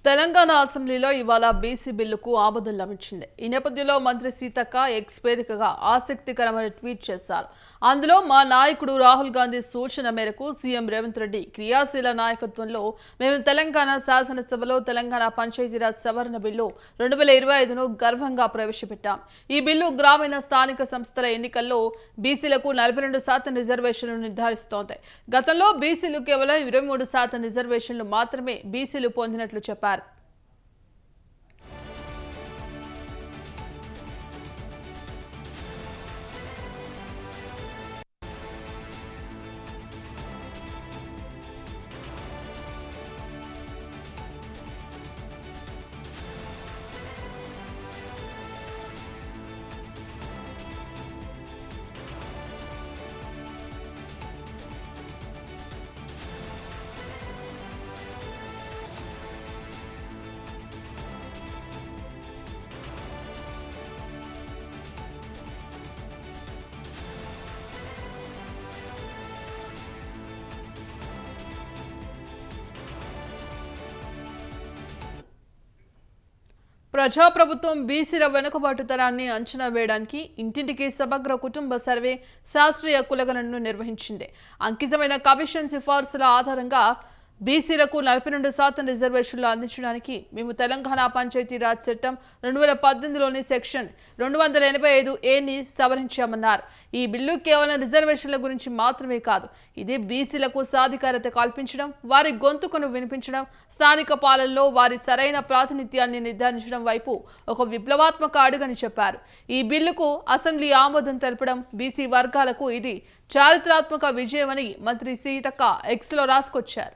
తెలంగాణ అసెంబ్లీలో ఇవాళ బీసీ బిల్లుకు ఆమోదం లభించింది. ఈ నేపథ్యంలో మంత్రి సీతక్క ఎక్స్ వేదికగా ఆసక్తికరమైన ట్వీట్ చేశారు. అందులో మా నాయకుడు రాహుల్ గాంధీ సూచన మేరకు సీఎం రేవంత్ రెడ్డి క్రియాశీల నాయకత్వంలో మేము తెలంగాణ శాసనసభలో తెలంగాణ పంచాయతీరాజ్ సవరణ బిల్లు 2025ను గర్వంగా ప్రవేశపెట్టాం. ఈ బిల్లు గ్రామీణ స్థానిక సంస్థల ఎన్నికల్లో బీసీలకు 42% రిజర్వేషన్లు నిర్ధారిస్తోంది. గతంలో బీసీలు కేవలం 23% రిజర్వేషన్లు మాత్రమే బీసీలు పొందినట్లు చెప్పారు. ప్రజాప్రభుత్వం బీసీల వెనుకబాటుతనాన్ని అంచనా వేయడానికి ఇంటింటికి సమగ్ర కుటుంబ సర్వే శాస్త్రీయ కులగణనను నిర్వహించింది. అంకితమైన కమిషన్ సిఫార్సుల ఆధారంగా బీసీలకు 42% రిజర్వేషన్లు అందించడానికి మేము తెలంగాణ పంచాయతీరాజ్ చట్టం 2018లోని సెక్షన్ 285A సవరించామన్నారు. ఈ బిల్లు కేవలం రిజర్వేషన్ల గురించి మాత్రమే కాదు, ఇది బీసీలకు సాధికారత కల్పించడం, వారి గొంతుకను వినిపించడం, స్థానిక పాలనలో వారి సరైన ప్రాతినిధ్యాన్ని నిర్ధారించడం వైపు ఒక విప్లవాత్మక అడుగని చెప్పారు. ఈ బిల్లుకు అసెంబ్లీ ఆమోదం తెలపడం బీసీ వర్గాలకు ఇది చారిత్రాత్మక విజయమని మంత్రి సీతక్క ఎక్స్లో రాసుకొచ్చారు.